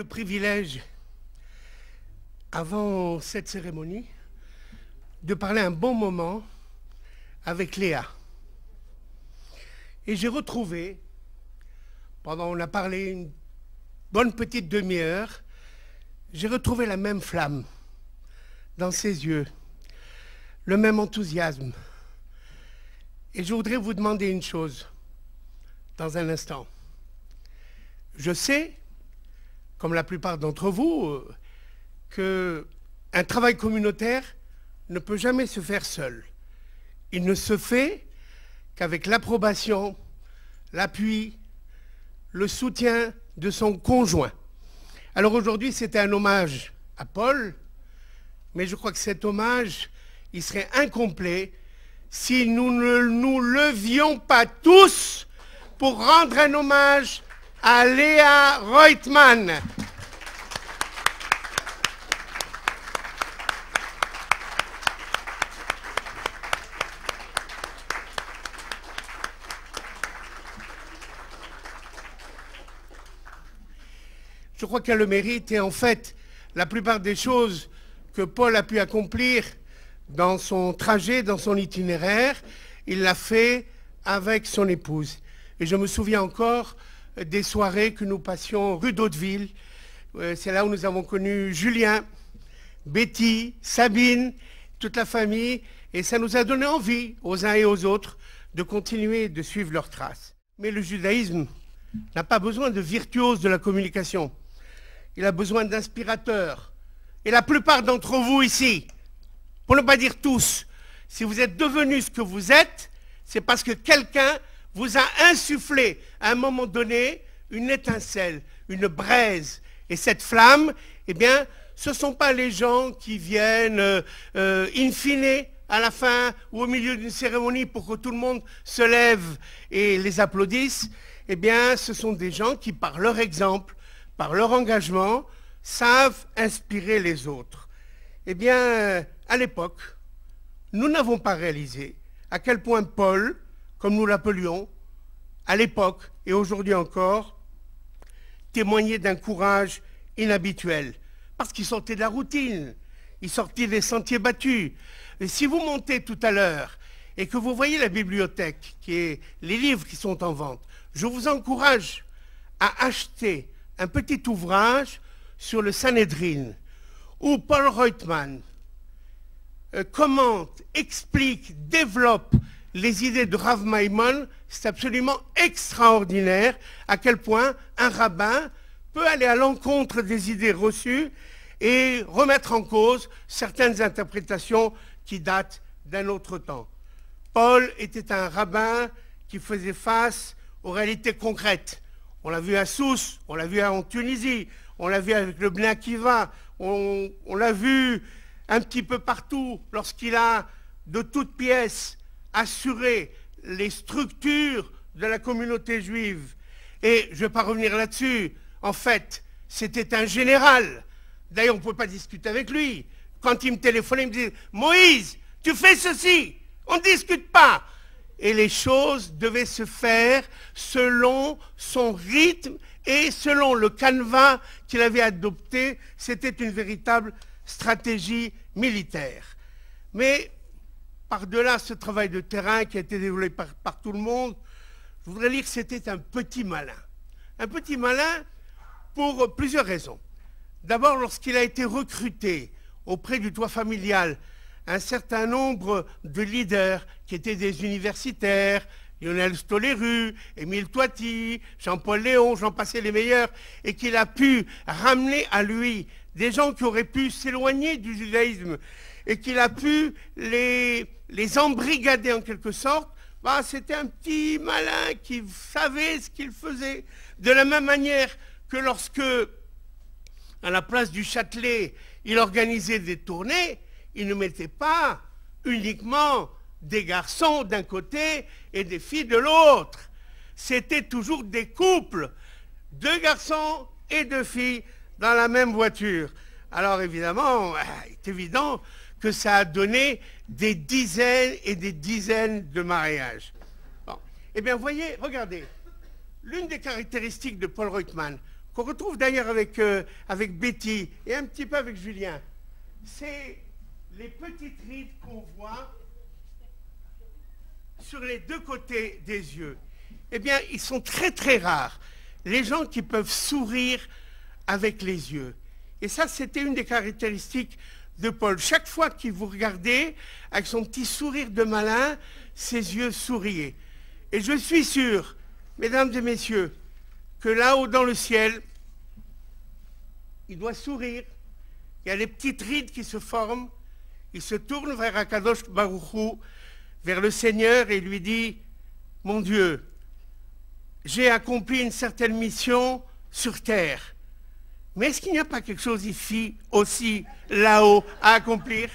le privilège, avant cette cérémonie, de parler un bon moment avec Léa. Et j'ai retrouvé, on a parlé une bonne petite demi-heure, j'ai retrouvé la même flamme dans ses yeux, le même enthousiasme. Et je voudrais vous demander une chose dans un instant. Je sais, comme la plupart d'entre vous, qu'un travail communautaire ne peut jamais se faire seul. Il ne se fait qu'avec l'approbation, l'appui, le soutien de son conjoint. Alors aujourd'hui, c'était un hommage à Paul, mais je crois que cet hommage, il serait incomplet si nous ne nous levions pas tous pour rendre un hommage à Léa Reutemann. Je crois qu'elle le mérite, et en fait, la plupart des choses que Paul a pu accomplir dans son trajet, dans son itinéraire, il l'a fait avec son épouse. Et je me souviens encore des soirées que nous passions rue d'Hauteville. C'est là où nous avons connu Julien, Betty, Sabine, toute la famille, et ça nous a donné envie, aux uns et aux autres, de continuer de suivre leurs traces. Mais le judaïsme n'a pas besoin de virtuoses de la communication. Il a besoin d'inspirateurs. Et la plupart d'entre vous ici, pour ne pas dire tous, si vous êtes devenus ce que vous êtes, c'est parce que quelqu'un vous a insufflé à un moment donné une étincelle, une braise. Et cette flamme, eh bien, ce ne sont pas les gens qui viennent in fine à la fin ou au milieu d'une cérémonie pour que tout le monde se lève et les applaudisse. Eh bien, ce sont des gens qui, par leur exemple, par leur engagement, savent inspirer les autres. Eh bien, à l'époque, nous n'avons pas réalisé à quel point Paul, comme nous l'appelions, à l'époque et aujourd'hui encore, témoignait d'un courage inhabituel. Parce qu'il sortait de la routine, il sortait des sentiers battus. Et si vous montez tout à l'heure et que vous voyez la bibliothèque, qui est les livres qui sont en vente, je vous encourage à acheter un petit ouvrage sur le Sanhédrin, où Paul Reutemann commente, explique, développe les idées de Rav Maimon. C'est absolument extraordinaire à quel point un rabbin peut aller à l'encontre des idées reçues et remettre en cause certaines interprétations qui datent d'un autre temps. Paul était un rabbin qui faisait face aux réalités concrètes. On l'a vu à Sousse, on l'a vu en Tunisie, on l'a vu avec le Bnei Akiva, on l'a vu un petit peu partout lorsqu'il a de toutes pièces assuré les structures de la communauté juive. Et je ne vais pas revenir là-dessus. En fait, c'était un général. D'ailleurs, on ne pouvait pas discuter avec lui. Quand il me téléphonait, il me disait « Moïse, tu fais ceci !» On ne discute pas. Et les choses devaient se faire selon son rythme et selon le canevas qu'il avait adopté. C'était une véritable stratégie militaire. Mais par-delà ce travail de terrain qui a été développé par tout le monde, je voudrais dire que c'était un petit malin. Un petit malin pour plusieurs raisons. D'abord, lorsqu'il a été recruté auprès du toit familial, un certain nombre de leaders qui étaient des universitaires, Lionel Stoléru, Émile Toiti, Jean-Paul Léon, j'en passais les meilleurs, et qu'il a pu ramener à lui des gens qui auraient pu s'éloigner du judaïsme et qu'il a pu les embrigader en quelque sorte, bah, c'était un petit malin qui savait ce qu'il faisait. De la même manière que lorsque, à la place du Châtelet, il organisait des tournées, il ne mettait pas uniquement des garçons d'un côté et des filles de l'autre. C'était toujours des couples, 2 garçons et 2 filles dans la même voiture. Alors évidemment, il est évident que ça a donné des dizaines et des dizaines de mariages. Bon. Eh bien, voyez, regardez, l'une des caractéristiques de Paul Reutemann, qu'on retrouve d'ailleurs avec Betty et un petit peu avec Julien. C'est les petites rides qu'on voit sur les deux côtés des yeux. Eh bien, ils sont très très rares, les gens qui peuvent sourire avec les yeux. Et ça, c'était une des caractéristiques de Paul. Chaque fois qu'il vous regardait, avec son petit sourire de malin, ses yeux souriaient. Et je suis sûr, mesdames et messieurs, que là-haut dans le ciel, il doit sourire. Il y a les petites rides qui se forment. Il se tourne vers Akadosh Baruch Hu, vers le Seigneur, et lui dit, « Mon Dieu, j'ai accompli une certaine mission sur terre. Mais est-ce qu'il n'y a pas quelque chose ici aussi, là-haut, à accomplir ?